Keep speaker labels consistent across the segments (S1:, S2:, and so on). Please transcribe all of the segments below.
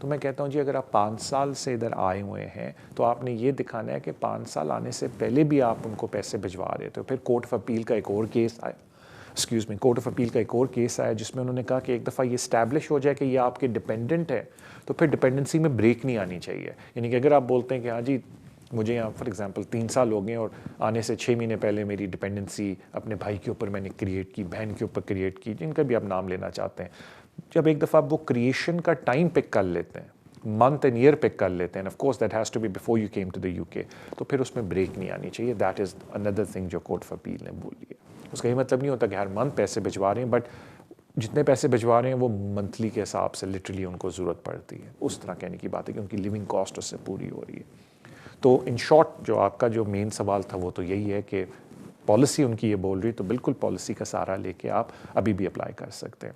S1: تو میں کہتا ہوں جی اگر آپ 5 سال سے ادھر آئے ہوئے ہیں تو آپ نے یہ دکھانا ہے کہ 5 سال آنے سے پہلے بھی آپ ان کو پیسے بھجوا رہے تھے. پھر کورٹ آف اپیل کا ایک اور کیس آیا کورٹ آف اپیل کا ایک اور کیس آیا جس میں انہوں نے کہا کہ ایک دفعہ یہ اسٹیبلش ہو جائے کہ یہ آپ کے ڈپینڈنٹ ہے تو پھر ڈپینڈنسی میں بریک نہیں آنی چاہیے. یعنی کہ اگر آپ بولتے ہیں کہ ہاں جی مجھے یہاں فار ایگزامپل 3 سال ہو گئے اور آنے سے 6 مہینے پہلے میری ڈپینڈنسی اپنے بھائی کے اوپر میں نے کریٹ کی, بہن کے اوپر کریٹ کی, جن کا بھی آپ نام لینا چاہتے ہیں, جب ایک دفعہ آپ وہ کریشن کا ٹائم پک کر لیتے ہیں, منتھ اینڈ ایئر پک کر لیتے ہیں, of course that has to be before you came to the UK, تو پھر اس میں بریک نہیں آنی چاہیے. دیٹ از اندر تھنگ جو کورٹ آف اپیل نے بولی ہے. اس کا یہ مطلب نہیں ہوتا کہ ہر منتھ پیسے بھجوا رہے ہیں, بٹ جتنے پیسے بھجوا رہے ہیں وہ منتھلی کے حساب سے لٹرلی ان کو ضرورت پڑتی ہے. اس طرح کہنے کی بات ہے کہ ان کی لیونگ کاسٹ اس سے پوری ہو رہی ہے. تو ان شارٹ جو آپ کا جو مین سوال تھا وہ تو یہی ہے کہ پالیسی ان کی یہ بول رہی, تو بالکل پالیسی کا سہارا لے کے آپ ابھی بھی اپلائی کر سکتے ہیں.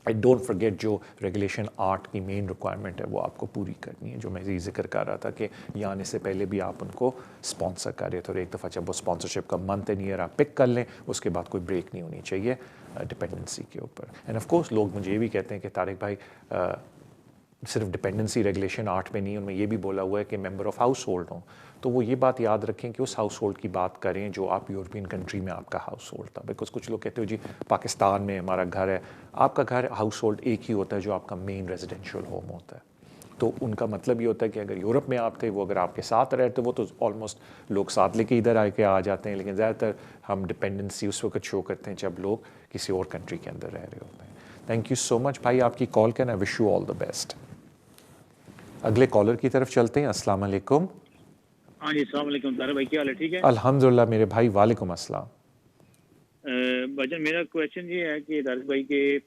S1: اینڈ ڈونٹ فرگیٹ جو ریگولیشن 8 کی مین ریکوائرمنٹ ہے وہ آپ کو پوری کرنی ہے, جو میں یہ ذکر کر رہا تھا کہ یہاں آنے سے پہلے بھی آپ ان کو اسپانسر کر رہے تھے, اور ایک دفعہ جب وہ اسپانسرشپ کا منتھ اینڈ ایئر آپ پک کر لیں اس کے بعد کوئی بریک نہیں ہونی چاہیے ڈپینڈنسی کے اوپر. اینڈ آف کورس لوگ مجھے یہ بھی کہتے ہیں کہ طارق بھائی صرف ڈپینڈنسی ریگولیشن 8 میں نہیں, ان میں یہ بھی بولا ہوا ہے کہ ممبر آف ہاؤس ہولڈ ہوں. تو وہ یہ بات یاد رکھیں کہ اس ہاؤس ہولڈ کی بات کریں جو آپ یورپین کنٹری میں آپ کا ہاؤس ہولڈ تھا. بیکاز کچھ لوگ کہتے ہو جی پاکستان میں ہمارا گھر ہے, آپ کا گھر ہاؤس ہولڈ ایک ہی ہوتا ہے جو آپ کا مین ریزیڈینشیل ہوم ہوتا ہے. تو ان کا مطلب یہ ہوتا ہے کہ اگر یورپ میں آپ تھے, وہ اگر آپ کے ساتھ رہتے وہ تو آلموسٹ لوگ ساتھ لے کے ادھر آ جاتے ہیں, لیکن زیادہ تر ہم ڈپینڈنسی اس وقت شو کرتے ہیں جب لوگ کسی اور کنٹری کے اندر رہ رہے ہوتے ہیں. تھینک یو سو مچ بھائی آپ کی کال کا, I wish you all the best. اگلے کالر کی طرف چلتے ہیں. السلام علیکم.
S2: ہاں جی السلام علیکم طارق بھائی, کیا حال ہے؟ ٹھیک ہے
S1: الحمدللہ میرے بھائی, وعلیکم السلام.
S2: بھجن میرا کویشچن یہ ہے کہ طارق بھائی کہ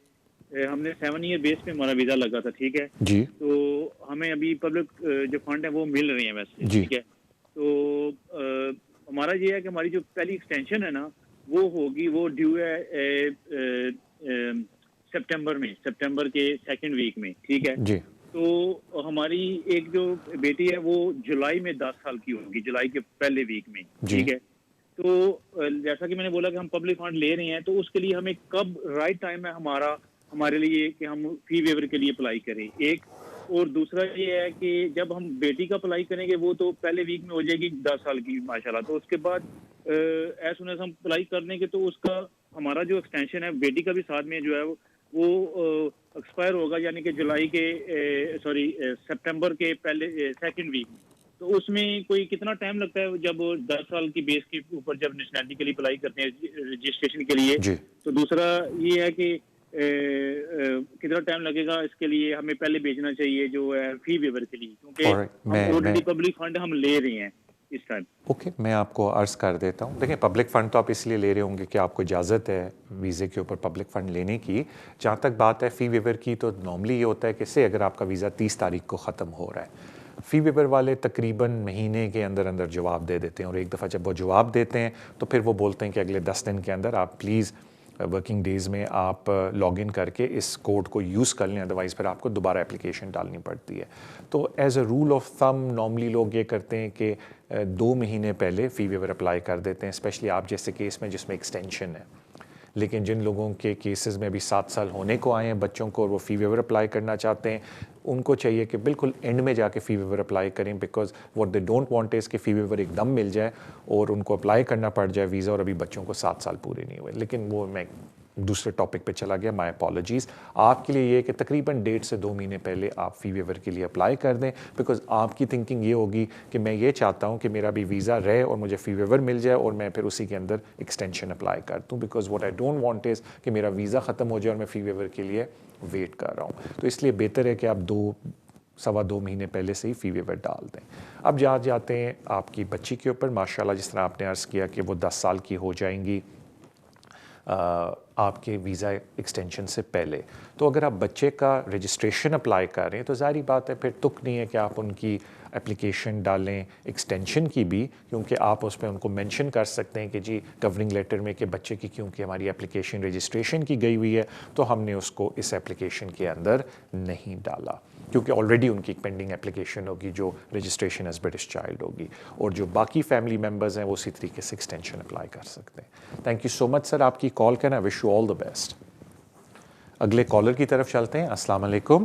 S2: ہم نے 7 ایئر بیس پہ ہمارا ویزا لگا تھا, ٹھیک ہے
S1: جی,
S2: تو ہمیں ابھی پبلک جو فنڈ ہے وہ مل رہے ہیں ویسے,
S1: جی,
S2: ٹھیک ہے. تو ہمارا یہ ہے کہ ہماری جو پہلی ایکسٹینشن ہے نا وہ ہوگی, وہ ڈیو ہے سپٹمبر کے 2nd ویک میں, ٹھیک ہے.
S1: جی,
S2: تو ہماری ایک جو بیٹی ہے وہ جولائی میں 10 سال کی ہوگی, جولائی کے پہلے ویک میں, ٹھیک ہے. تو جیسا کہ میں نے بولا کہ ہم پبلک فنڈ لے رہے ہیں, تو اس کے لیے ہمیں کب رائٹ ٹائم ہے ہمارے لیے کہ ہم فی ویور کے لیے اپلائی کریں, ایک. اور دوسرا یہ ہے کہ جب ہم بیٹی کا اپلائی کریں گے وہ تو پہلے ویک میں ہو جائے گی 10 سال کی ماشاءاللہ, تو اس کے بعد ایز سون ایز ہم اپلائی کر دیں گے تو اس کا ہمارا جو ایکسٹینشن ہے بیٹی کا بھی ساتھ میں جو ہے وہ ایکسپائر ہوگا, یعنی کہ جولائی کے سپٹمبر کے پہلے 2nd ویک میں. تو اس میں کوئی کتنا ٹائم لگتا ہے جب 10 سال کی بیس کے اوپر جب نیشنلٹی کے لیے اپلائی کرتے ہیں رجسٹریشن کے لیے؟
S1: جی.
S2: تو دوسرا یہ ہے کہ کتنا ٹائم لگے گا اس کے لیے, ہمیں پہلے بھیجنا چاہیے جو ہے فی ویور کے لیے, کیونکہ ہم آلریڈی پبلک فنڈ ہم لے رہے ہیں اس ٹائم.
S1: اوکے, میں آپ کو عرض کر دیتا ہوں. دیکھیں پبلک فنڈ تو آپ اس لیے لے رہے ہوں گے کہ آپ کو اجازت ہے ویزے کے اوپر پبلک فنڈ لینے کی. جہاں تک بات ہے فی ویور کی, تو نارملی یہ ہوتا ہے کہ اگر آپ کا ویزا 30 تاریخ کو ختم ہو رہا ہے, فی ویور والے تقریباً مہینے کے اندر جواب دے دیتے ہیں, اور ایک دفعہ جب وہ جواب دیتے ہیں تو پھر وہ بولتے ہیں کہ اگلے 10 دن کے اندر آپ پلیز ورکنگ ڈیز میں آپ لاگ ان کر کے اس کوڈ کو یوز کر لیں, ادروائز پھر آپ کو دوبارہ اپلیکیشن ڈالنی پڑتی ہے. تو as a rule of thumb normally لوگ یہ کرتے ہیں کہ 2 مہینے پہلے فی ویور اپلائی کر دیتے ہیں, اسپیشلی آپ جیسے کیس میں جس میں ایکسٹینشن ہے. لیکن جن لوگوں کے کیسز میں ابھی 7 سال ہونے کو آئے ہیں بچوں کو, اور وہ فی ویور اپلائی کرنا چاہتے ہیں, ان کو چاہیے کہ بالکل اینڈ میں جا کے فی ویور اپلائی کریں, because what they don't want is کہ فی ویور ایک دم مل جائے اور ان کو اپلائی کرنا پڑ جائے ویزا, اور ابھی بچوں کو 7 سال پورے نہیں ہوئے. لیکن وہ میں دوسرے ٹاپک پہ چلا گیا, مائی اپالوجیز. آپ کے لیے یہ کہ تقریباً 1.5 سے 2 مہینے پہلے آپ فی ویور کے لیے اپلائی کر دیں, بیکاز آپ کی تھنکنگ یہ ہوگی کہ میں یہ چاہتا ہوں کہ میرا بھی ویزا رہے اور مجھے فی ویور مل جائے اور میں پھر اسی کے اندر ایکسٹینشن اپلائی کر دوں, because what I don't want is کہ میرا ویزا ختم ہو جائے اور میں فی ویور کے لیے ویٹ کر رہا ہوں. تو اس لیے بہتر ہے کہ آپ 2-2.25 مہینے پہلے سے ہی فی ویور ڈال دیں. اب جاتے ہیں آپ کی بچی کے اوپر. ماشاءاللہ جس طرح آپ نے عرض کیا کہ وہ 10 سال کی ہو جائیں گی آپ کے ویزا ایکسٹینشن سے پہلے, تو اگر آپ بچے کا رجسٹریشن اپلائی کر رہے ہیں تو ظاہری بات ہے پھر تک نہیں ہے کہ آپ ان کی اپلیکیشن ڈالیں ایکسٹینشن کی بھی, کیونکہ آپ اس پہ ان کو مینشن کر سکتے ہیں کہ جی کورنگ لیٹر میں کہ بچے کی کیونکہ ہماری اپلیکیشن رجسٹریشن کی گئی ہوئی ہے تو ہم نے اس کو اس اپلیکیشن کے اندر نہیں ڈالا, کیونکہ آلریڈی ان کی ایک پینڈنگ اپلیکیشن ہوگی جو رجسٹریشن ایز برٹش چائلڈ ہوگی, اور جو باقی فیملی ممبرز ہیں وہ اسی طریقے سے ایکسٹینشن اپلائی کر سکتے ہیں. تھینک یو سو مچ سر آپ کی کال کرنا, وش یو آل دا بیسٹ. اگلے کالر کی طرف چلتے ہیں. السلام علیکم.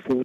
S3: 4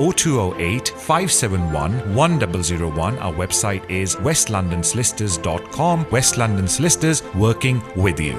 S4: 0208 571 1001। Our website is westlondonsolicitors.com. West London Solicitors, working with you.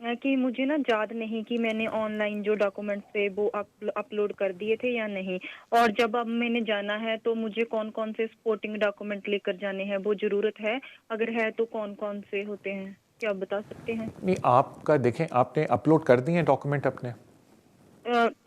S5: کہ مجھے نا یاد نہیں کہ میں نے آن لائن جو ڈاکومنٹس تھے وہ اپلوڈ کر دیے تھے یا نہیں، اور جب اب میں نے جانا ہے تو مجھے کون کون سے سپورٹنگ ڈاکومنٹ لے کر جانے ہیں، وہ ضرورت ہے؟ اگر ہے تو کون کون سے ہوتے ہیں، کیا آپ بتا سکتے ہیں؟
S1: نہیں آپ کا دیکھیں آپ نے اپلوڈ کر دیے ہیں ڈاکومنٹ اپنے؟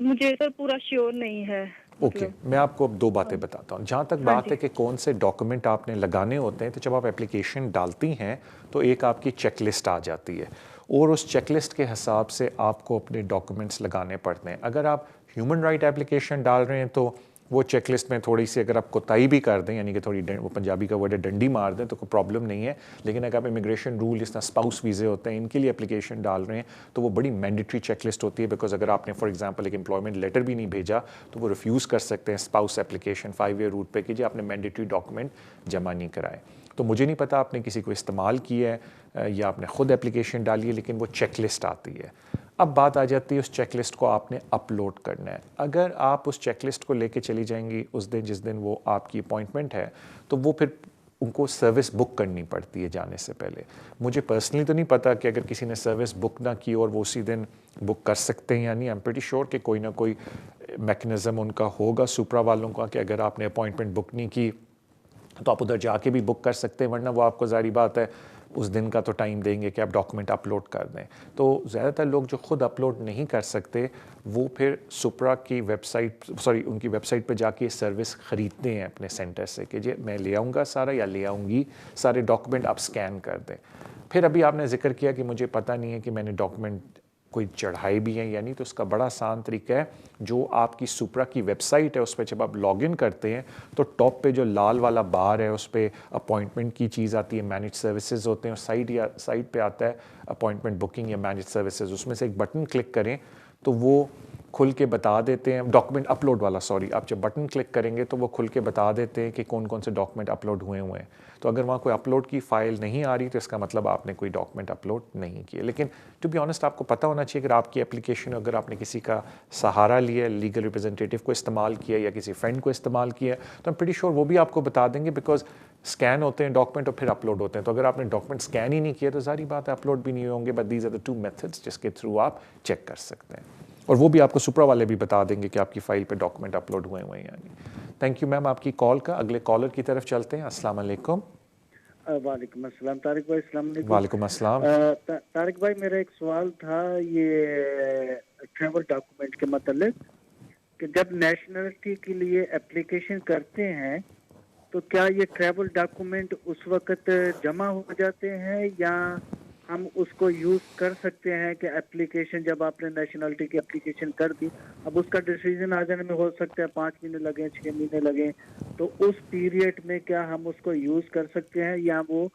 S5: مجھے سر پورا شیور نہیں ہے.
S1: اوکے میں آپ کو 2 باتیں بتاتا ہوں. جہاں تک بات ہے کہ کون سے ڈاکومنٹ آپ نے لگانے ہوتے ہیں، تو جب آپ اپلیکیشن ڈالتی ہیں تو ایک آپ کی چیک لسٹ آ جاتی ہے، اور اس چیک لسٹ کے حساب سے آپ کو اپنے ڈاکومنٹس لگانے پڑتے ہیں. اگر آپ ہیومن رائٹ اپلیکیشن ڈال رہے ہیں تو وہ چیک لسٹ میں تھوڑی سی اگر آپ کوتاہی بھی کر دیں، یعنی کہ تھوڑی وہ پنجابی کا ورڈ ہے ڈنڈی مار دیں، تو کوئی پرابلم نہیں ہے. لیکن اگر آپ امیگریشن رول جس طرح اسپاؤس ویزے ہوتے ہیں ان کے لیے اپلیکیشن ڈال رہے ہیں تو وہ بڑی مینڈیٹری چیک لسٹ ہوتی ہے. بیکاز اگر آپ نے فار ایگزامپل ایک امپلائمنٹ لیٹر بھی نہیں بھیجا تو وہ ریفیوز کر سکتے ہیں اسپاؤس اپلیکیشن 5 ایئر روٹ پہ کہ جی آپ نے مینڈیٹری ڈاکومنٹ جمع نہیں کرائے. تو مجھے نہیں پتا آپ نے کسی کو استعمال کیا ہے یا آپ نے خود اپلیکیشن ڈالی ہے، لیکن وہ چیک لسٹ آتی ہے. اب بات آ جاتی ہے اس چیک لسٹ کو آپ نے اپلوڈ کرنا ہے. اگر آپ اس چیک لسٹ کو لے کے چلی جائیں گی اس دن جس دن وہ آپ کی اپوائنٹمنٹ ہے، تو وہ پھر ان کو سروس بک کرنی پڑتی ہے جانے سے پہلے. مجھے پرسنلی تو نہیں پتا کہ اگر کسی نے سروس بک نہ کی اور وہ اسی دن بک کر سکتے ہیں یا نہیں. ایم پریٹی شیور کہ کوئی نہ کوئی میکنزم ان کا ہوگا سپرا والوں کا کہ اگر آپ نے اپوائنٹمنٹ بک نہیں کی تو آپ ادھر جا کے بھی بک کر سکتے ہیں، ورنہ وہ آپ کو ظاہری بات ہے اس دن کا تو ٹائم دیں گے کہ آپ ڈاکومنٹ اپلوڈ کر دیں. تو زیادہ تر لوگ جو خود اپلوڈ نہیں کر سکتے وہ پھر سپرا کی ویب سائٹ ان کی ویب سائٹ پہ جا کے سروس خریدتے ہیں اپنے سینٹر سے کہ جی میں لے آؤں گا سارا یا لے آؤں گی سارے ڈاکومنٹ، آپ اسکین کر دیں. پھر ابھی آپ نے ذکر کیا کہ مجھے پتہ نہیں ہے کہ میں نے ڈاکومنٹ کوئی چڑھائے بھی ہیں یا نہیں، تو اس کا بڑا آسان طریقہ ہے جو آپ کی سپرا کی ویب سائٹ ہے اس پہ جب آپ لاگ ان کرتے ہیں تو ٹاپ پہ جو لال والا بار ہے اس پہ اپوائنٹمنٹ کی چیز آتی ہے، مینیج سروسز ہوتے ہیں، اور سائٹ پہ آتا ہے اپوائنٹمنٹ بکنگ یا مینیج سروسز. اس میں سے ایک بٹن کلک کریں تو وہ کھل کے بتا دیتے ہیں ڈاکومنٹ اپلوڈ والا آپ جب بٹن کلک کریں گے تو وہ کھل کے بتا دیتے ہیں کہ کون کون سے ڈاکومنٹ اپلوڈ ہوئے ہیں. تو اگر وہاں کوئی اپلوڈ کی فائل نہیں آ رہی تو اس کا مطلب آپ نے کوئی ڈاکومنٹ اپلوڈ نہیں کیے. لیکن ٹو بی آنیسٹ آپ کو پتہ ہونا چاہیے اگر آپ کی اپلیکیشن اگر آپ نے کسی کا سہارا لیا ہے، لیگل ریپرزنٹیٹیو کو استعمال کیا یا کسی فرینڈ کو استعمال کیا تو ایم پریٹی شیور وہ بھی آپ کو بتا دیں گے، بیکاز اسکین ہوتے ہیں ڈاکومنٹ اور پھر اپلوڈ ہوتے ہیں. تو اگر آپ نے ڈاکومنٹ اسکین ہی نہیں کیا تو ظاہری بات ہے اپلوڈ بھی نہیں ہوں گے. But these are the 2 methods جس کے تھرو آپ چیک کر سکتے ہیں، اور وہ بھی آپ کو سپرا والے بھی بتا دیں گے کہ آپ کی فائل پہ ڈاکومنٹ اپلوڈ ہوئے ہیں یا نہیں. تھینک یو میم آپ کی کال کا. اگلے کالر کی طرف چلتے ہیں. السلام علیکم.
S6: وعلیکم السلام طارق بھائی. السلام علیکم.
S1: وعلیکم السلام.
S6: طارق بھائی میرا ایک سوال تھا یہ ٹریول ڈاکومنٹ کے متعلق کہ جب نیشنلٹی کے لیے اپلیکیشن کرتے ہیں تو کیا یہ ٹریول ڈاکومنٹ اس وقت جمع ہو جاتے ہیں یا ہم اس کو یوز کر سکتے ہیں کہ اپلیکیشن جب آپ نے نیشنلٹی کی اپلیکیشن کر دی اب اس کا ڈیسیژن آ جانے میں ہو سکتا ہے 5 مہینے لگیں 6 مہینے لگیں، تو اس پیریڈ میں کیا ہم اس کو یوز کر سکتے ہیں یا وہ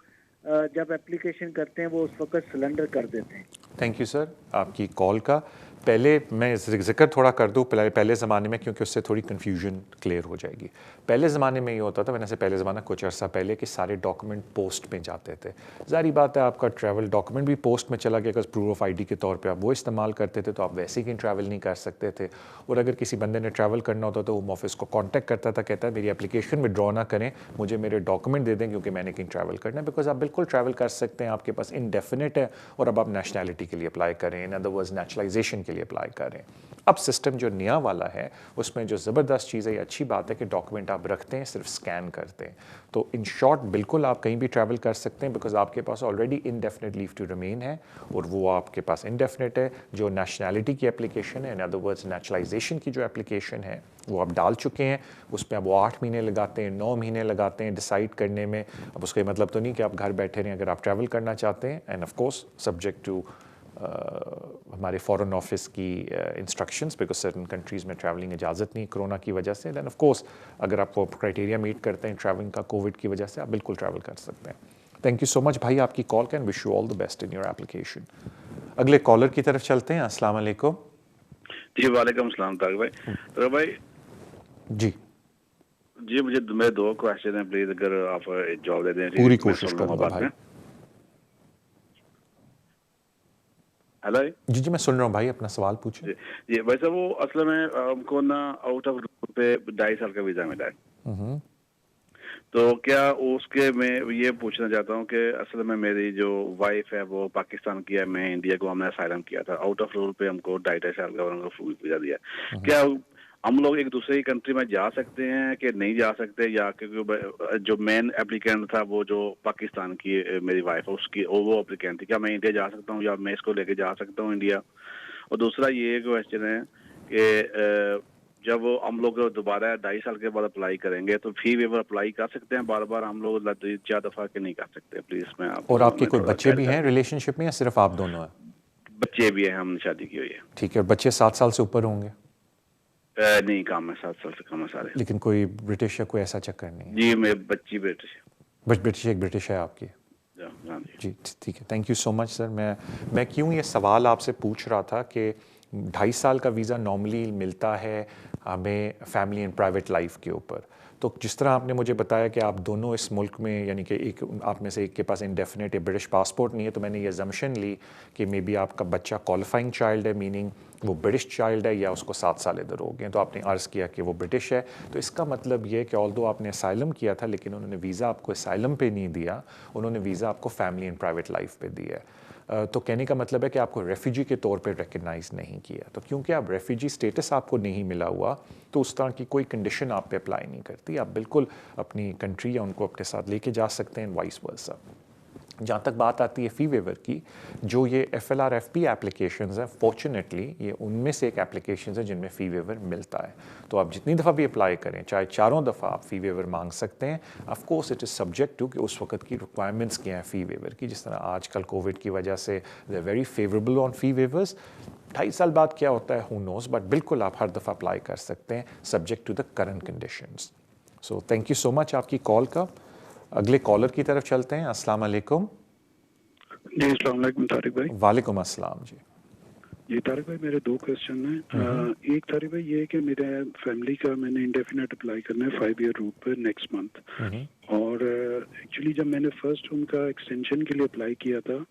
S6: جب اپلیکیشن کرتے ہیں وہ اس وقت سلنڈر کر دیتے ہیں؟
S1: تھینک یو سر آپ کی کال کا. پہلے میں ذکر تھوڑا کر دوں پہلے زمانے میں، کیونکہ اس سے تھوڑی کنفیوژن کلیئر ہو جائے گی. پہلے زمانے میں یہ ہوتا تھا، ویسے پہلے زمانہ کچھ عرصہ پہلے، کہ سارے ڈاکومنٹ پوسٹ میں جاتے تھے. ظاہری بات ہے آپ کا ٹریول ڈاکومنٹ بھی پوسٹ میں چلا گیا کہ پروف آف آئی ڈی کے طور پہ آپ وہ استعمال کرتے تھے، تو آپ ویسے ہی کہیں ٹریول نہیں کر سکتے تھے. اور اگر کسی بندے نے ٹریول کرنا ہوتا تو ہوم آفس کو کانٹیکٹ کرتا تھا، کہتا ہے میری اپلیکیشن ودرا نہ کریں، مجھے میرے ڈاکومنٹ دے دیں کیونکہ میں نے کہیں ٹریول کرنا ہے. بیکاز آپ بالکل ٹریول کر سکتے ہیں، آپ کے پاس انڈیفینٹ ہے، اور اب آپ نیشنلٹی کے لیے اپلائی کریں، ان ادر ورڈز نیچرلائزیشن کے لیے اپلائی کریں. اب سسٹم جو نیا والا ہے اس میں جو زبردست چیز ہے، یہ اچھی بات ہے کہ ڈاکومنٹ آپ رکھتے ہیں صرف اسکین کرتے ہیں. تو ان شارٹ بالکل آپ کہیں بھی ٹریول کر سکتے ہیں، بیکاز آپ کے پاس already indefinite leave to remain ہے، اور وہ آپ کے پاس انڈیفینٹ ہے. جو نیشنلٹی کی اپلیکیشن ہے، ان ادر ورڈز نیچرلائزیشن کی جو اپلیکیشن ہے وہ آپ ڈال چکے ہیں. اس پہ اب وہ 8 مہینے لگاتے ہیں، 9 مہینے لگاتے ہیں ڈیسائیڈ کرنے میں. اب اس کا مطلب تو نہیں کہ آپ گھر بیٹھے رہیں اگر آپ ٹریول کرنا چاہتے ہیں، and of course subject to ہمارے فارن آفس کی انسٹرکشنز، بیکاز سرٹن کنٹریز میں ٹریولنگ اجازت نہیں کرونا کی وجہ سے. دین آف کورس اگر آپ وہ کرائٹیریا میٹ کرتے ہیں ٹریولنگ کا کووڈ کی وجہ سے، آپ بالکل ٹریول کر سکتے ہیں. تھینک یو سو مچ بھائی آپ کی کال کا، and wish you all the best in your application. اگلے کالر کی طرف چلتے ہیں. السلام علیکم.
S7: جی وعلیکم السلام طارق بھائی. طارق بھائی جی مجھے میرے 2 کویشچن ہیں، پلیز اگر آپ جواب دے دیں.
S1: پوری کوشش کروں گا بھائی.
S7: ہیلو
S1: جی میں سن رہا ہوں بھائی، اپنا سوال پوچھیں.
S7: جی بھائی صاحب، وہ اصل میں ہم کو نا آؤٹ آف پہ 2.5 سال کا ویزا ملا ہے. تو کیا اس کے میں یہ پوچھنا چاہتا ہوں کہ اصل میں میری جو وائف ہے وہ پاکستان کی ہے, میں انڈیا کو ہم نے اسائلم کیا تھا, آؤٹ آف رول پہ ہم کو 2.5 سال کا انہوں نے فول ویزا دیا. کیا ہم لوگ ایک دوسرے کی کنٹری میں جا سکتے ہیں کہ نہیں جا سکتے, یا کیونکہ جو مین اپلیکینٹ تھا وہ جو پاکستان کی میری وائف ہے اس کی وہ اپلیکینٹ تھی, کیا میں انڈیا جا سکتا ہوں یا میں اس کو لے کے جا سکتا ہوں انڈیا؟ اور دوسرا یہ کویشچن ہے کہ جب ہم لوگ دوبارہ 2.5 سال کے بعد اپلائی کریں گے تو فی ویور اپلائی کر سکتے ہیں بار بار ہم لوگ 4 دفعہ کے نہیں کر سکتے؟ پلیز میں آپ.
S1: اور آپ کے کوئی بچے بھی ہیں ریلیشن شپ میں یا صرف آپ دونوں ہیں؟
S7: بچے بھی ہیں, ہم نے شادی کی ہوئی ہے.
S1: ٹھیک ہے, اور بچے 7 سال سے اوپر ہوں گے؟
S7: نہیں, کام ہے 7 سال سے کم ہے سارے.
S1: لیکن کوئی برٹش یا کوئی ایسا چکر نہیں ہے؟
S7: جی میں بچی برٹش ہے.
S1: برٹش, ایک برٹش ہے آپ کی؟
S7: جی
S1: ٹھیک ہے, تھینک یو سو مچ سر. میں کیوں یہ سوال آپ سے پوچھ رہا تھا کہ 2.5 سال کا ویزا نارملی ملتا ہے ہمیں فیملی اینڈ پرائیویٹ لائف کے اوپر. تو جس طرح آپ نے مجھے بتایا کہ آپ دونوں اس ملک میں, یعنی کہ ایک آپ میں سے ایک کے پاس انڈیفینٹ یا برٹش پاسپورٹ نہیں ہے, تو میں نے یہ زمشن لی کہ مے بی آپ کا بچہ کوالیفائنگ چائلڈ ہے, میننگ وہ برٹش چائلڈ ہے, یا اس کو 7 سال ادھر ہو گئے. تو آپ نے عرض کیا کہ وہ برٹش ہے, تو اس کا مطلب یہ کہ آلدو آپ نے اسائلم کیا تھا لیکن انہوں نے ویزا آپ کو اسائلم پہ نہیں دیا, انہوں نے ویزا آپ کو فیملی اینڈ پرائیویٹ لائف پہ دیا ہے. تو کہنے کا مطلب ہے کہ آپ کو ریفیوجی کے طور پہ ریکگنائز نہیں کیا. تو کیونکہ آپ ریفیوجی سٹیٹس آپ کو نہیں ملا ہوا تو اس طرح کی کوئی کنڈیشن آپ پہ اپلائی نہیں کرتی, آپ بالکل اپنی کنٹری یا ان کو اپنے ساتھ لے کے جا سکتے ہیں, وائس ورسا. جہاں تک بات آتی ہے فی ویور کی, جو یہ FLRFP ایپلیکیشنز ہیں, فارچونیٹلی یہ ان میں سے ایک ایپلیکیشنز ہیں جن میں فی ویور ملتا ہے. تو آپ جتنی دفعہ بھی اپلائی کریں, چاہے 4 دفعہ آپ فی ویور مانگ سکتے ہیں. Of course it is subject to کہ اس وقت کی ریکوائرمنٹس کیا ہیں فی ویور کی. جس طرح آج کل کووڈ کی وجہ سے دے ویری فیوریبل آن فی ویورز. 2.5 سال بعد کیا ہوتا ہے ہو نوز, بٹ بالکل آپ ہر دفعہ اپلائی کر سکتے ہیں subject to the current conditions. So thank you so much آپ کی کال کا. اگلے کالر کی طرف چلتے ہیں. السلام علیکم.
S3: جی السلام علیکم طارق بھائی.
S1: وعلیکم السلام.
S3: جی طارق بھائی میرے 2 کویشچن ہیں. ایک طارق بھائی یہ ہے کہ میرے فیملی کا میں نے انڈیفینٹ اپلائی کرنا ہے 5 ایئر روٹ پہ نیکسٹ منتھ. اور ایکچولی جب میں نے فرسٹ ان کا ایکسٹینشن کے لیے اپلائی کیا تھا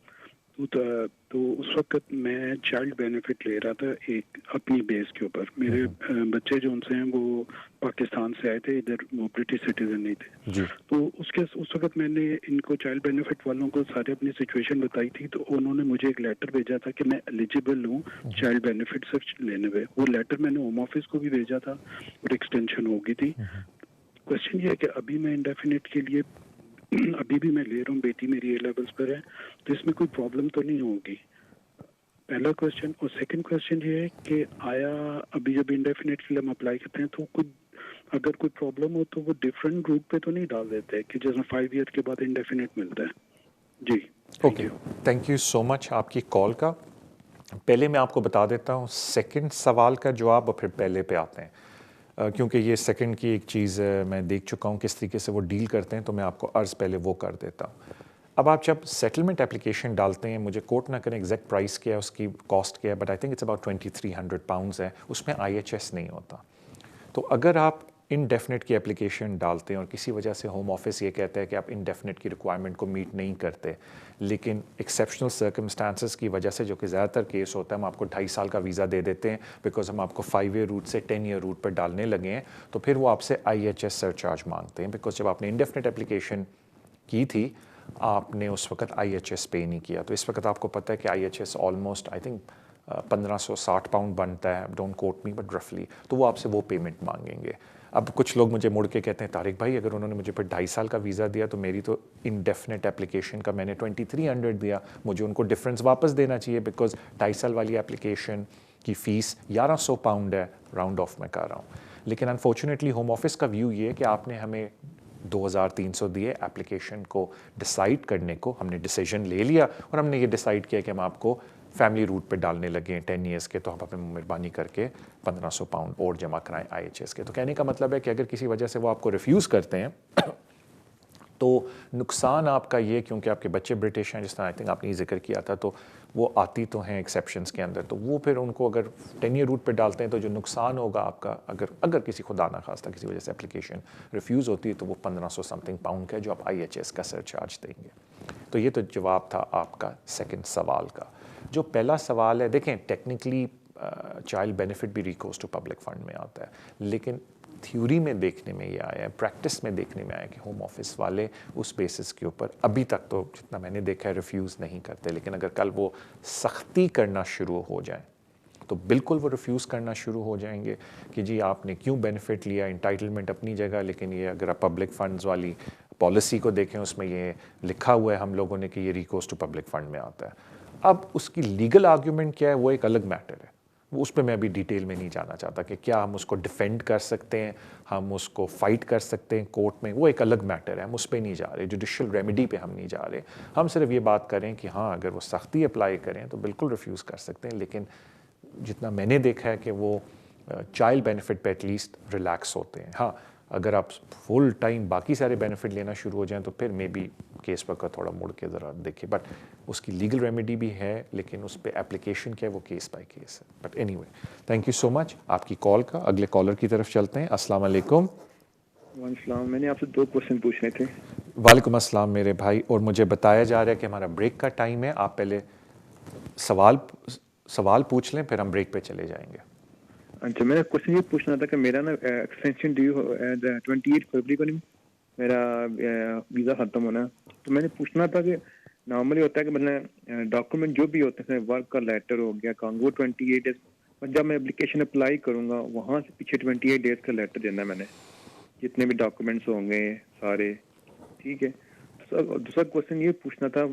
S3: تو اس وقت میں چائلڈ بینیفٹ لے رہا تھا ایک اپنی بیس کے اوپر. میرے بچے جو ان سے ہیں وہ پاکستان سے آئے تھے, ادھر وہ برٹش سٹیزن نہیں تھے. تو اس وقت میں نے ان کو چائلڈ بینیفٹ والوں کو سارے اپنی سچویشن بتائی تھی, تو انہوں نے مجھے ایک لیٹر بھیجا تھا کہ میں ایلیجیبل ہوں چائلڈ بینیفٹ سے لینے میں. وہ لیٹر میں نے ہوم آفس کو بھی بھیجا تھا اور ایکسٹینشن ہو گئی تھی. کوشچن یہ ہے کہ ابھی میں انڈیفینٹ کے لیے ابھی بھی میں لے رہا ہوں, بیٹی میری اے لیولس پر ہے, تو اس میں کوئی پرابلم تو نہیں ہوگی؟ پہلا کویشچن. اور سیکنڈ کویشچن یہ ہے کہ آیا ابھی جب انڈیفینٹ کے لیے ہم اپلائی کرتے ہیں تو اگر کوئی پرابلم ہو تو وہ ڈفرینٹ روٹ پہ تو نہیں ڈال دیتے کہ جیسے 5 ایئر کے بعد انڈیفینٹ ملتا ہے؟ جی
S1: okay, thank you so much آپ کی کال کا. پہلے میں آپ کو بتا دیتا ہوں سیکنڈ سوال کا جواب اور پھر پہلے پہ آتے ہیں, کیونکہ یہ سیکنڈ کی ایک چیز میں دیکھ چکا ہوں کس طریقے سے وہ ڈیل کرتے ہیں, تو میں آپ کو عرض پہلے وہ کر دیتا ہوں. اب آپ جب سیٹلمنٹ اپلیکیشن ڈالتے ہیں, مجھے کوٹ نہ کریں ایگزیکٹ پرائس کیا ہے, اس کی کاسٹ کیا ہے, but I think it's about 2300 pounds ہے. اس میں IHS نہیں ہوتا. تو اگر آپ انڈیفینٹ کی اپلیکیشن ڈالتے ہیں اور کسی وجہ سے ہوم آفس یہ کہتا ہے کہ آپ انڈیفینٹ کی ریکوائرمنٹ کو میٹ نہیں کرتے, لیکن ایکسیپشنل سرکمسٹانسز کی وجہ سے, جو کہ زیادہ تر کیس ہوتا ہے, ہم آپ کو 2.5 سال کا ویزا دے دیتے ہیں بیکاز ہم آپ کو 5 ایئر روٹ سے 10 ایئر روٹ پر ڈالنے لگے ہیں, تو پھر وہ آپ سے IHS سرچارج مانگتے ہیں. بیکاز جب آپ نے انڈیفینٹ اپلیکیشن کی تھی آپ نے اس وقت IHS پے نہیں کیا. تو اس وقت آپ کو پتہ ہے کہ IHS almost I think 1560 pound بنتا ہے, ڈونٹ کوٹ می بٹ رفلی, تو وہ آپ سے وہ پیمنٹ مانگیں گے. اب کچھ لوگ مجھے مڑ کے کہتے ہیں طارق بھائی اگر انہوں نے مجھے پھر 2.5 سال کا ویزا دیا تو میری تو انڈیفینٹ اپلیکیشن کا میں نے 2300 دیا, مجھے ان کو ڈفرینس واپس دینا چاہیے بیکاز 2.5 سال والی اپلیکیشن کی فیس 1100 پاؤنڈ ہے, راؤنڈ آف میں کر رہا ہوں. لیکن انفارچونیٹلی ہوم آفس کا ویو یہ ہے کہ آپ نے ہمیں 2300 دیے اپلیکیشن کو ڈیسائیڈ کرنے کو, ہم نے ڈیسیجن لے لیا اور ہم نے یہ ڈیسائیڈ کیا کہ ہم آپ کو فیملی روٹ پہ ڈالنے لگے ہیں 10 ایئرس کے, تو ہم اپنے مہربانی کر کے 1500 پاؤنڈ اور جمع کرائیں IHS کے. تو کہنے کا مطلب ہے کہ اگر کسی وجہ سے وہ آپ کو ریفیوز کرتے ہیں تو نقصان آپ کا یہ, کیونکہ آپ کے بچے برٹش ہیں جس طرح آئی تھنک آپ نے ذکر کیا تھا, تو وہ آتی تو ہیں ایکسیپشنس کے اندر, تو وہ پھر ان کو اگر 10 ایئر روٹ پہ ڈالتے ہیں تو جو نقصان ہوگا آپ کا, اگر کسی خدا نہ خواستہ کسی وجہ سے اپلیکیشن ریفیوز ہوتی ہے, تو وہ 1500 سمتھنگ پاؤنڈ کا ہے جو آپ IHS کا سرچارج دیں گے. تو یہ تو جواب تھا آپ کا سیکنڈ سوال کا. جو پہلا سوال ہے, دیکھیں ٹیکنیکلی چائلڈ بینیفٹ بھی ریکورس ٹو پبلک فنڈ میں آتا ہے, لیکن تھیوری میں دیکھنے میں یہ آیا ہے, پریکٹس میں دیکھنے میں آیا کہ ہوم آفس والے اس بیسس کے اوپر ابھی تک تو جتنا میں نے دیکھا ہے ریفیوز نہیں کرتے, لیکن اگر کل وہ سختی کرنا شروع ہو جائیں تو بالکل وہ ریفیوز کرنا شروع ہو جائیں گے کہ جی آپ نے کیوں بینیفٹ لیا, انٹائٹلمنٹ اپنی جگہ, لیکن یہ اگر آپ پبلک فنڈز والی پالیسی کو دیکھیں اس میں یہ لکھا ہوا ہے ہم لوگوں نے کہ یہ ریکورس ٹو پبلک فنڈ میں آتا ہے. اب اس کی لیگل آرگیومنٹ کیا ہے وہ ایک الگ میٹر ہے, اس پہ میں ابھی ڈیٹیل میں نہیں جانا چاہتا کہ کیا ہم اس کو ڈیفینڈ کر سکتے ہیں, ہم اس کو فائٹ کر سکتے ہیں کورٹ میں, وہ ایک الگ میٹر ہے, ہم اس پہ نہیں جا رہے, جوڈیشل ریمیڈی پہ ہم نہیں جا رہے. ہم صرف یہ بات کریں کہ ہاں اگر وہ سختی اپلائی کریں تو بالکل ریفیوز کر سکتے ہیں, لیکن جتنا میں نے دیکھا ہے کہ وہ چائلڈ بینیفٹ پہ ایٹ لیسٹ ریلیکس ہوتے ہیں. ہاں اگر آپ فل ٹائم باقی سارے بینیفٹ لینا شروع ہو جائیں تو پھر مے بی کیس پر تھوڑا مڑ کے ذرا دیکھیں, بٹ اس کی لیگل ریمیڈی بھی ہے, لیکن اس پہ اپلیکیشن کیا ہے وہ کیس بائی کیس ہے. But anyway thank you so much آپ کی کال کا. اگلے کالر کی طرف چلتے ہیں. السلام علیکم.
S8: وعلیکم السلام. میں نے آپ سے 2 کوشچن پوچھنے تھے.
S1: وعلیکم السلام میرے بھائی, اور مجھے بتایا جا رہا ہے کہ ہمارا بریک کا ٹائم ہے, آپ پہلے سوال پوچھ لیں پھر ہم بریک پہ چلے جائیں گے.
S8: اچھا, میرا کوشچن یہ پوچھنا تھا کہ میرا نا ایکسٹینشن ڈیو 28 فروری کو نہیں میرا ویزا ختم ہونا, تو میں نے پوچھنا تھا کہ نارملی ہوتا ہے کہ مطلب ڈاکومنٹ جو بھی ہوتے ہیں, ورک کا لیٹر ہو گیا کانگو 28 ڈیز, اور جب میں اپلیکیشن اپلائی کروں گا وہاں سے پیچھے 28 ڈیز کا لیٹر دینا ہے میں نے, جتنے بھی ڈاکومنٹس ہوں گے سارے, ٹھیک ہے. دوسرا کوشچن یہ پوچھنا تھا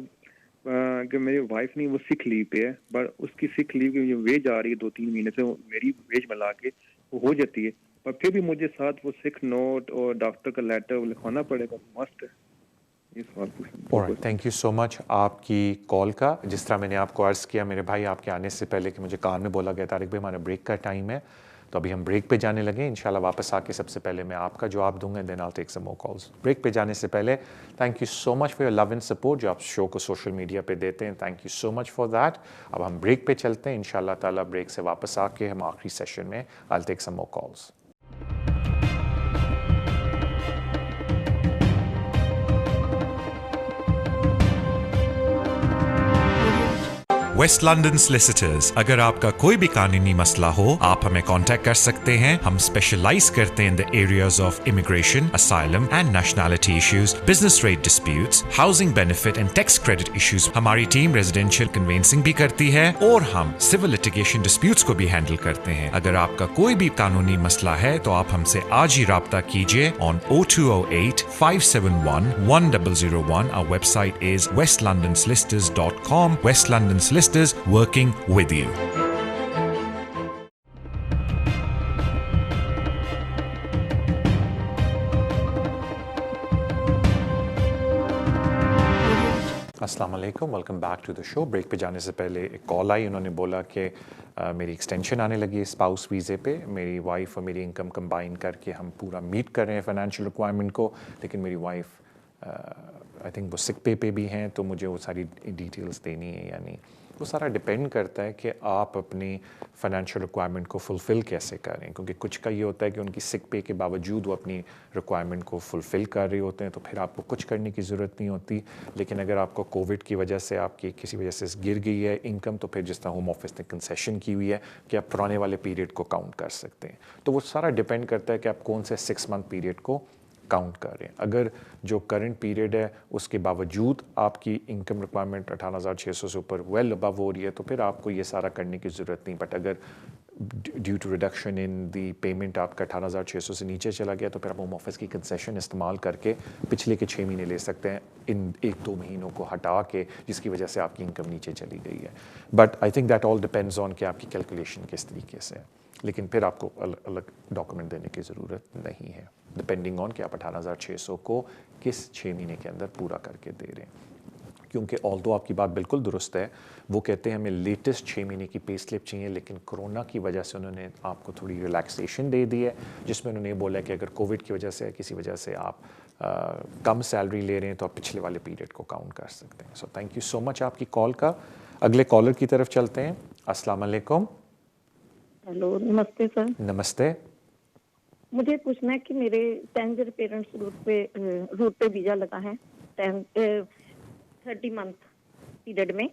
S8: کہ میری وائف نہیں وہ سک لیو پہ ہے, بٹ اس کی سک لیو کی جو ویج آ رہی ہے 2-3 مہینے سے, میری ویج ملا کے وہ ہو جاتی ہے, پر پھر بھی مجھے ساتھ وہ سک نوٹ اور ڈاکٹر کا لیٹر لکھوانا پڑے گا, مسٹ ہے. یہ سوال پوچھنا.
S1: تھینک یو سو مچ آپ کی کال کا. جس طرح میں نے آپ کو عرض کیا میرے بھائی آپ کے آنے سے پہلے کہ مجھے کان میں بولا گیا طارق بھائی ہمارا بریک کا ٹائم ہے, تو ابھی ہم بریک پہ جانے لگے. انشاءاللہ واپس آ کے سب سے پہلے میں آپ کا جواب دوں گا, دین آل ٹیک سم مور کالز. بریک پہ جانے سے پہلے thank you so much for your love and support جو آپ شو کو سوشل میڈیا پہ دیتے ہیں. Thank you so much for that. اب ہم بریک پہ چلتے ہیں. انشاءاللہ تعالیٰ بریک سے واپس آ کے ہم آخری سیشن میں آل ٹیک سم مور کالز.
S4: ویسٹ لنڈن سلیسیٹرز, اگر آپ کا کوئی بھی قانونی مسئلہ ہو آپ ہمیں کانٹیکٹ کر سکتے ہیں. ہم اسپیشلائز کرتے ہیں in the areas of immigration, asylum and nationality issues, business rate disputes, housing benefit and tax credit issues. ہماری ٹیم ریزیڈینشیل کنوینسنگ بھی کرتی ہے اور ہم سول لٹیگیشن ڈسپیوٹس کو بھی ہینڈل کرتے ہیں. اگر آپ کا کوئی بھی قانونی مسئلہ ہے تو آپ ہم سے آج ہی رابطہ کیجیے on 0208 571 1001. Our website is westlondonsolicitors.com. West London Solicitors working with you.
S1: السلام علیکم, welcome back to the show. Break پہ جانے سے پہلے ایک کال آئی, انہوں نے بولا کہ میری ایکسٹینشن آنے لگی ہے اسپاؤس ویزے پہ. میری وائف اور میری انکم کمبائن کر کے ہم پورا میٹ کر رہے ہیں فائنینشیل ریکوائرمنٹ کو, لیکن میری وائف آئی تھنک وہ سک پے بھی ہیں, تو مجھے وہ ساری ڈیٹیلز دینی ہے. یعنی وہ سارا ڈپینڈ کرتا ہے کہ آپ اپنی فائنینشیل ریکوائرمنٹ کو فلفل کیسے کریں, کیونکہ کچھ کا یہ ہوتا ہے کہ ان کی سک پے کے باوجود وہ اپنی ریکوائرمنٹ کو فلفل کر رہے ہوتے ہیں, تو پھر آپ کو کچھ کرنے کی ضرورت نہیں ہوتی. لیکن اگر آپ کو کووڈ کی وجہ سے آپ کی کسی وجہ سے گر گئی ہے انکم, تو پھر جس طرح ہوم آفس نے کنسیشن کی ہوئی ہے کہ آپ پرانے والے پیریڈ کو کاؤنٹ کر سکتے ہیں. تو وہ سارا ڈپینڈ کرتا ہے کہ آپ کون سے 6 منتھ پیریڈ کو کاؤنٹ کر رہے ہیں. اگر جو کرنٹ پیریڈ ہے اس کے باوجود آپ کی انکم ریکوائرمنٹ 18,600 سے اوپر ویل ابو ہو رہی ہے, تو پھر آپ کو یہ سارا کرنے کی ضرورت نہیں. بٹ اگر due to reduction in the payment آپ کا 18,600 سے نیچے چلا گیا, تو پھر آپ ہوم آفس کی کنسیشن استعمال کر کے پچھلے کے 6 مہینے لے سکتے ہیں, ان 1-2 مہینوں کو ہٹا کے, جس کی وجہ سے آپ کی انکم نیچے چلی گئی ہے. But I think that all depends on کہ آپ کی کیلکولیشن کس طریقے سے ہے. لیکن پھر آپ کو الگ ڈاکومنٹ دینے کی ضرورت نہیں ہے, ڈپینڈنگ آن کہ آپ 18,600 کو کس 6 مہینے کے اندر پورا کر کے دے رہے ہیں. کیونکہ آلدو آپ کی بات بالکل درست ہے, وہ کہتے ہیں ہمیں لیٹسٹ 6 مہینے کی پے سلپ چاہیے, لیکن کرونا کی وجہ سے انہوں نے آپ کو تھوڑی ریلیکسیشن دے دی ہے, جس میں انہوں نے بولا کہ اگر کووڈ کی وجہ سے کسی وجہ سے آپ کم سیلری لے رہے ہیں تو آپ پچھلے والے پیریڈ کو کاؤنٹ کر سکتے ہیں. سو تھینک یو سو مچ آپ کی کال کا. اگلے کالر کی طرف چلتے ہیں. السلام علیکم.
S9: ہیلو, نمستے سر.
S1: نمستے.
S9: مجھے پوچھنا ہے کہ میرے ٹینجر پیرنٹس روٹ پہ ویزا لگا ہے 30 منتھ پیریڈ میں.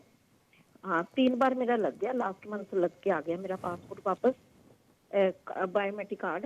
S9: ہاں 3 بار میرا لگ گیا, لاسٹ منتھ لگ کے آ گیا میرا پاسپورٹ واپس, بایو میٹرک کارڈ.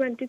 S10: 20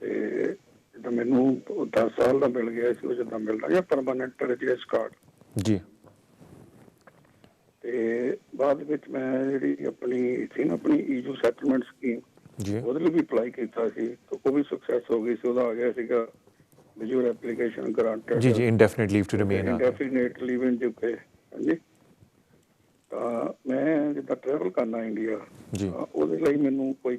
S11: ਤੇ ਜਦੋਂ ਮੈਨੂੰ 10 ਸਾਲ ਦਾ ਮਿਲ ਗਿਆ ਸੀ, ਉਹ ਜਦੋਂ ਮਿਲਦਾ ਗਿਆ ਪਰਮਾਨੈਂਟ ਰੈਜ਼ੀਡੈਂਸ ਕਾਰਡ
S1: ਜੀ,
S11: ਤੇ ਬਾਅਦ ਵਿੱਚ ਮੈਂ ਜਿਹੜੀ ਆਪਣੀ ਸੀ ਨਾ ਆਪਣੀ EU ਸੈਟਲਮੈਂਟ ਸਕੀਮ
S1: ਜੀ,
S11: ਉਹਦੇ ਲਈ ਵੀ ਅਪਲਾਈ ਕੀਤਾ ਸੀ, ਤੇ ਉਹ ਵੀ ਸਕਸੈਸ ਹੋ ਗਈ ਸੀ। ਉਹਦਾ ਆ ਗਿਆ ਸੀਗਾ ਵਿਜ਼ੂਅਲ ਐਪਲੀਕੇਸ਼ਨ ਗ੍ਰਾਂਟਡ
S1: ਜੀ ਜੀ, indefinite leave to remain.
S11: Indefinite leave in UK. ਹਾਂਜੀ, ਤਾਂ ਮੈਂ ਜਿੱਦਾਂ ਟਰੈਵਲ ਕਰਨਾ ਇੰਡੀਆ
S1: ਜੀ,
S11: ਉਹਦੇ ਲਈ ਮੈਨੂੰ ਕੋਈ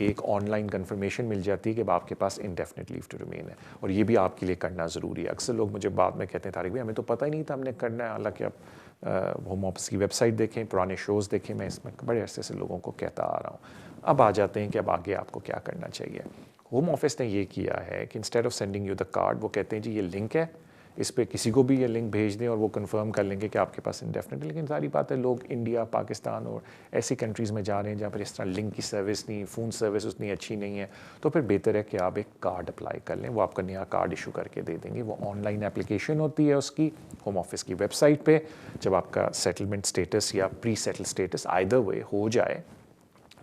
S1: ایک آن لائن کنفرمیشن مل جاتی ہے کہ آپ کے پاس انڈیفینٹ لیو ٹو ریمین ہے، اور یہ بھی آپ کے لیے کرنا ضروری ہے. اکثر لوگ مجھے بعد میں کہتے ہیں طارق بھائی ہمیں تو پتہ ہی نہیں تھا ہم نے کرنا ہے، حالانکہ اب ہوم آفس کی ویب سائٹ دیکھیں، پرانے شوز دیکھیں، میں اس میں بڑے عرصے سے لوگوں کو کہتا آ رہا ہوں. اب آ جاتے ہیں کہ اب آگے آپ کو کیا کرنا چاہیے. ہوم آفس نے یہ کیا ہے کہ instead of sending you the card, وہ کہتے ہیں جی یہ لنک ہے، اس پہ کسی کو بھی یہ لنک بھیج دیں اور وہ کنفرم کر لیں گے کہ آپ کے پاس انڈیفینٹ. لیکن ساری بات ہے لوگ انڈیا، پاکستان اور ایسی کنٹریز میں جا رہے ہیں جہاں پر اس طرح لنک کی سروس نہیں، فون سروس اتنی اچھی نہیں ہے، تو پھر بہتر ہے کہ آپ ایک کارڈ اپلائی کر لیں. وہ آپ کا نیا کارڈ ایشو کر کے دے دیں گے. وہ آن لائن اپلیکیشن ہوتی ہے اس کی ہوم آفس کی ویب سائٹ پہ. جب آپ کا سیٹلمنٹ اسٹیٹس یا پری سیٹل اسٹیٹس آئدر وے ہو جائے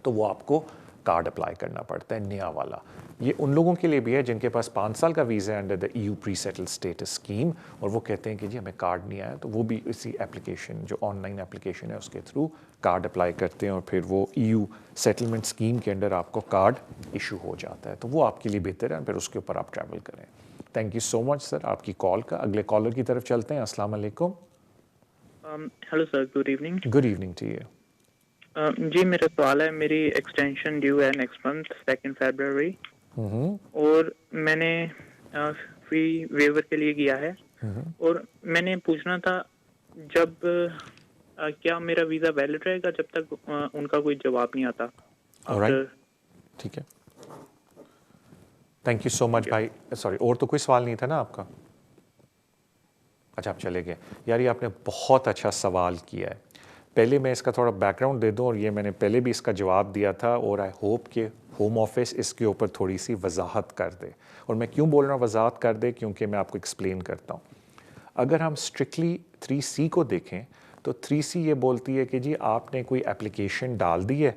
S1: تو وہ آپ کو کارڈ اپلائی کرنا پڑتا ہے نیا والا. یہ ان لوگوں کے لیے بھی ہے جن کے پاس 5 سال کا ویزا ہے under the EU pre settled status scheme, اور وہ کہتے ہیں کہ جی ہمیں کارڈ نہیں آیا، تو وہ بھی اسی اپلیکیشن جو آن لائن اپلیکیشن ہے اس کے تھرو کارڈ اپلائی کرتے ہیں، اور پھر وہ EU سیٹلمنٹ اسکیم کے انڈر آپ کو کارڈ ایشو ہو جاتا ہے. تو وہ آپ کے لیے بہتر ہے، پھر اس کے اوپر آپ ٹریول کریں. تھینک یو سو مچ سر آپ کی کال کا. اگلے کالر کی طرف چلتے ہیں. السلام علیکم.
S12: Hello sir, good evening.
S1: Good evening to you.
S12: جی میرا سوال ہے، میری ایکسٹینشن ڈیو ہے نیکسٹ منتھ 2 فیبروری، اور میں نے فی ویور کے لیے کیا ہے، اور میں نے پوچھنا تھا جب کیا میرا ویزا ویلڈ رہے گا جب تک ان کا کوئی جواب نہیں آتا.
S1: ٹھیک ہے، تھینک یو سو مچ بھائی. سوری، اور تو کوئی سوال نہیں تھا نا آپ کا؟ اچھا آپ چلے گئے. یار یہ آپ نے بہت اچھا سوال کیا ہے. پہلے میں اس کا تھوڑا بیک گراؤنڈ دے دوں، اور یہ میں نے پہلے بھی اس کا جواب دیا تھا، اور آئی ہوپ کہ ہوم آفس اس کے اوپر تھوڑی سی وضاحت کر دے. اور میں کیوں بول رہا ہوں وضاحت کر دے، کیونکہ میں آپ کو ایکسپلین کرتا ہوں. اگر ہم اسٹرکٹلی 3C کو دیکھیں تو 3C یہ بولتی ہے کہ جی آپ نے کوئی اپلیکیشن ڈال دی ہے،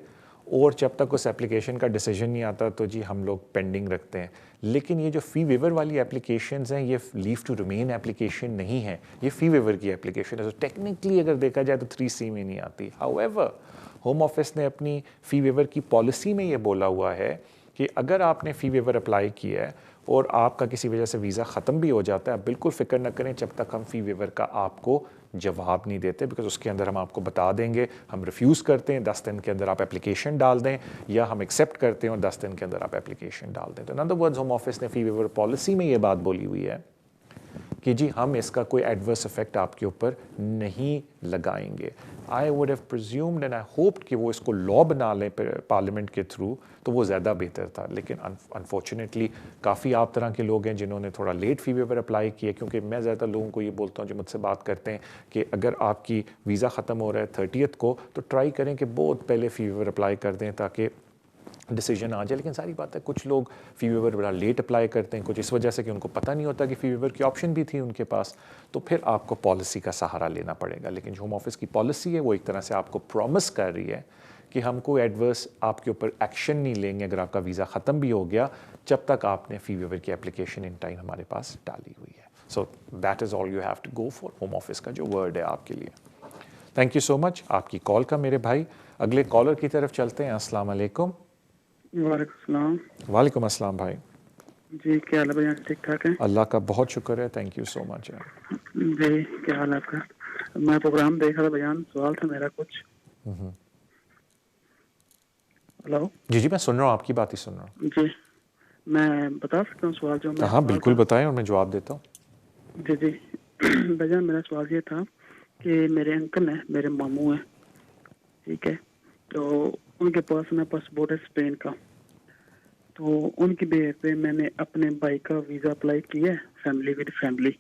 S1: اور جب تک اس اپلیکیشن کا ڈیسیجن نہیں آتا تو جی ہم لوگ پینڈنگ رکھتے ہیں. لیکن یہ جو فی ویور والی اپلیکیشنز ہیں یہ لیو ٹو ریمین اپلیکیشن نہیں ہے، یہ فی ویور کی اپلیکیشن ہے. تو ٹیکنیکلی اگر دیکھا جائے تو 3C میں نہیں آتی. ہاؤ ایور ہوم آفس نے اپنی فی ویور کی پالیسی میں یہ بولا ہوا ہے کہ اگر آپ نے فی ویور اپلائی کیا ہے اور آپ کا کسی وجہ سے ویزا ختم بھی ہو جاتا ہے، آپ بالکل فکر نہ کریں جب تک ہم فی ویور کا آپ کو جواب نہیں دیتے، بیکاز اس کے اندر ہم آپ کو بتا دیں گے ہم ریفیوز کرتے ہیں 10 دن کے اندر آپ اپلیکیشن ڈال دیں، یا ہم ایکسیپٹ کرتے ہیں اور 10 دن کے اندر آپ اپلیکیشن ڈال دیں. تو in other words home office نے فی ویور پالیسی میں یہ بات بولی ہوئی ہے کہ جی ہم اس کا کوئی ایڈورس افیکٹ آپ کے اوپر نہیں لگائیں گے. I would have presumed and I hoped کہ وہ اس کو لا بنا لیں پارلیمنٹ کے تھرو تو وہ زیادہ بہتر تھا. لیکن انفارچونیٹلی کافی آپ طرح کے لوگ ہیں جنہوں نے تھوڑا لیٹ فی ویور اپلائی کیا، کیونکہ میں زیادہ لوگوں کو یہ بولتا ہوں جو مجھ سے بات کرتے ہیں کہ اگر آپ کی ویزا ختم ہو رہا ہے 30th کو تو ٹرائی کریں کہ بہت پہلے فی ویور اپلائی کر دیں تاکہ ڈیسیجن آ جائے. لیکن ساری بات ہے کچھ لوگ فی ویور بڑا لیٹ اپلائی کرتے ہیں، کچھ اس وجہ سے کہ ان کو پتہ نہیں ہوتا کہ فی ویور کی آپشن بھی تھی ان کے پاس، تو پھر آپ کو پالیسی کا سہارا لینا پڑے گا. لیکن جو ہوم آفس کی پالیسی ہے وہ ایک طرح سے آپ کو پرومس کر رہی ہے کہ ہم کوئی ایڈورس آپ کے اوپر ایکشن نہیں لیں گے اگر آپ کا ویزا ختم بھی ہو گیا، جب تک آپ نے فی ویور کی اپلیکیشن ان ٹائم ہمارے پاس ڈالی ہوئی ہے. So that is all you have to go for. Home office کا جو ورڈ ہے آپ کے لیے. تھینک یو سو مچ آپ کی کال کا میرے بھائی. اگلے کالر کی طرف چلتے ہیں. السلام علیکم.
S13: وعلیکم السلام.
S1: وعلیکم السلام بھائی.
S13: جی کیا حال ہے بھائی؟ ٹھیک ٹھاک ہے؟
S1: اللہ کا بہت شکر ہے. تھینک یو سو مچ.
S13: جی کیا حال ہے آپ کا؟ میں پروگرام دیکھ رہا تھا بھائیان، سوال تھا میرا کچھ. ہلو.
S1: جی میں سن رہا ہوں، آپ کی بات ہی سن رہا ہوں.
S13: جی میں بتا سکتا ہوں سوال جو میں؟
S1: ہاں بالکل بتائیں اور میں جواب دیتا ہوں.
S13: جی بھائیان میرا سوال یہ تھا کہ میرے انکل ہیں، میرے ماموں ہیں، ٹھیک ہے، تو ان کے پاس نا پاسپورٹ ہے اسپین کا. تو ان کی بیس پہ میں نے اپنے بھائی کا ویزا اپلائی کیا ہے، فیملی ود فیملی.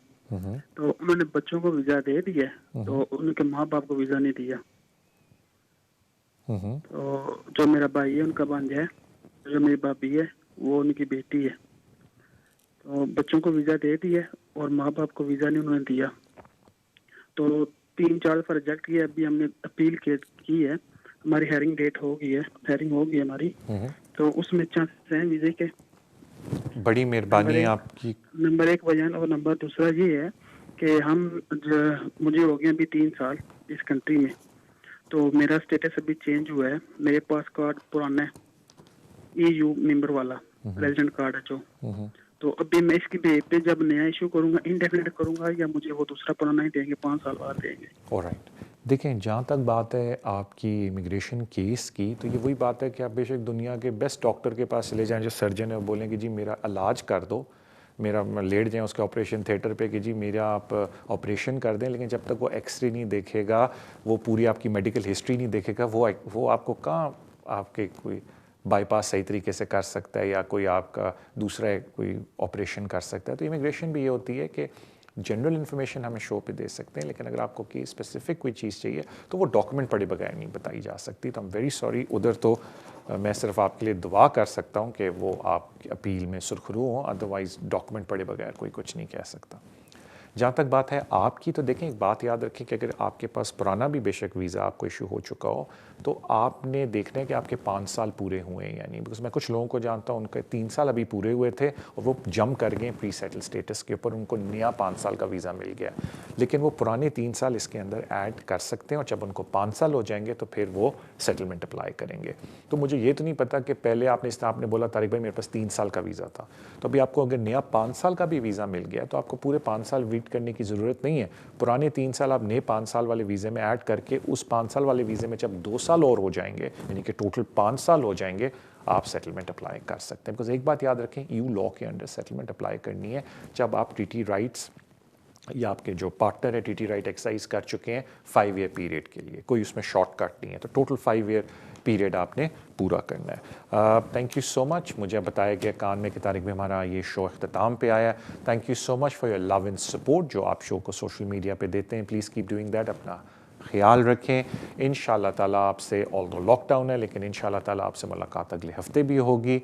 S13: تو انہوں نے بچوں کو ویزا دے دیا، تو ان کے ماں باپ کو ویزا نہیں دیا. تو جو میرا بھائی ہے ان کا بھانجا ہے، جو میری بھابھی ہے وہ ان کی بیٹی ہے. تو بچوں کو ویزا دے دیا اور ماں باپ کو ویزا نہیں انہوں نے دیا. تو 3-4 دفعہ ریجیکٹ کیا. ابھی ہم نے اپیل کی ہے، ہماری ہیئرنگ ڈیٹ ہو گئی ہے ہماری. تو اس میں چانسز ہیں ویزے کے.
S1: بڑی مہربانی ہے آپ کی.
S13: نمبر 1 وجہ، اور نمبر 2 یہ ہے کہ مجھے ہو گیا ابھی 3 سال اس کنٹری میں. تو میرا اسٹیٹس ابھی چینج ہوا ہے. میرے پاس کارڈ پرانا ہے، EU ممبر والا ریزیڈنٹ کارڈ ہے جو. تو ابھی میں اس کی بیس پہ جب نیا ایشو کروں گا، انڈیفینٹ کروں گا، یا مجھے وہ دوسرا پرانا ہی دیں گے، 5 سال بعد دیں گے؟
S1: آلرائٹ. دیکھیں جہاں تک بات ہے آپ کی امیگریشن کیس کی، تو یہ وہی بات ہے کہ آپ بے شک دنیا کے بیسٹ ڈاکٹر کے پاس چلے جائیں جو سرجن ہے، وہ بولیں کہ جی میرا علاج کر دو، میرا لیٹ جائیں اس کے آپریشن تھیٹر پہ کہ جی میرا آپ آپریشن کر دیں، لیکن جب تک وہ ایکس رے نہیں دیکھے گا، وہ پوری آپ کی میڈیکل ہسٹری نہیں دیکھے گا، وہ آپ کو کہاں آپ کے کوئی بائی پاس صحیح طریقے سے کر سکتا ہے یا کوئی آپ کا دوسرا کوئی آپریشن کر سکتا ہے. تو امیگریشن بھی یہ ہوتی ہے کہ جنرل انفارمیشن ہمیں شو پہ دے سکتے ہیں، لیکن اگر آپ کو کی اسپیسیفک کوئی چیز چاہیے تو وہ ڈاکومنٹ پڑھے بغیر نہیں بتائی جا سکتی. تو ایم ویری سوری، ادھر تو میں صرف آپ کے لیے دعا کر سکتا ہوں کہ وہ آپ کی اپیل میں سرخرو ہوں، ادروائز ڈاکومنٹ پڑھے بغیر کوئی کچھ نہیں کہہ سکتا. جہاں تک بات ہے آپ کی، تو دیکھیں ایک بات یاد رکھیں کہ اگر آپ کے پاس پرانا بھی بے شک ویزا آپ کو ایشو ہو چکا ہو تو آپ نے دیکھنا ہے کہ آپ کے 5 سال پورے ہوئے ہیں یا نہیں. بیکاز میں کچھ لوگوں کو جانتا ہوں ان کے 3 سال ابھی پورے ہوئے تھے اور وہ جم کر گئے پری سیٹل سٹیٹس کے اوپر، ان کو نیا 5 سال کا ویزا مل گیا، لیکن وہ پرانے 3 سال اس کے اندر ایڈ کر سکتے ہیں اور جب ان کو 5 سال ہو جائیں گے تو پھر وہ سیٹلمنٹ اپلائی کریں گے. تو مجھے یہ تو نہیں پتا کہ پہلے آپ نے اس طرح آپ نے بولا طارق بھائی میرے پاس 3 سال کا ویزا تھا، تو ابھی آپ کو اگر نیا 5 سال کا بھی ویزا مل گیا تو آپ کو پورے 5 سال ویٹ کرنے کی ضرورت نہیں ہے. پرانے 3 سال آپ نئے 5 سال والے ویزے میں ایڈ کر کے اس 5 سال والے ویزے میں جب 2 سال اور ہو جائیں گے، یعنی کہ ٹوٹل 5 سال ہو جائیں گے، آپ سیٹلمنٹ اپلائی کر سکتے ہیں. بیکاز ایک بات یاد رکھیں، یو لا کے انڈر سیٹلمنٹ اپلائی کرنی ہے جب آپ ٹی ٹی رائٹس یا آپ کے جو پارٹنر ہے ٹی ٹی رائٹ ایکسرسائز کر چکے ہیں 5 ایئر پیریڈ کے لیے. کوئی اس میں شارٹ کٹ نہیں ہے، تو ٹوٹل 5 ایئر پیریڈ آپ نے پورا کرنا ہے. تھینک یو سو مچ. مجھے بتایا گیا کان میں کہ طارق بھائی ہمارا یہ شو اختتام پہ آیا. Thank you so much for your love and support جو آپ شو کو سوشل میڈیا پہ دیتے ہیں. Please keep doing that. اپنا خیال رکھیں. ان شاء اللہ تعالیٰ آپ سے آل لاک ڈاؤن ہے لیکن ان شاء اللہ تعالیٰ آپ سے ملاقات اگلے ہفتے بھی ہوگی.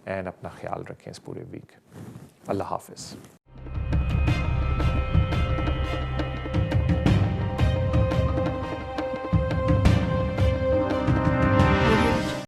S1: اینڈ اپنا خیال رکھیں اس پورے ویک. اللہ حافظ.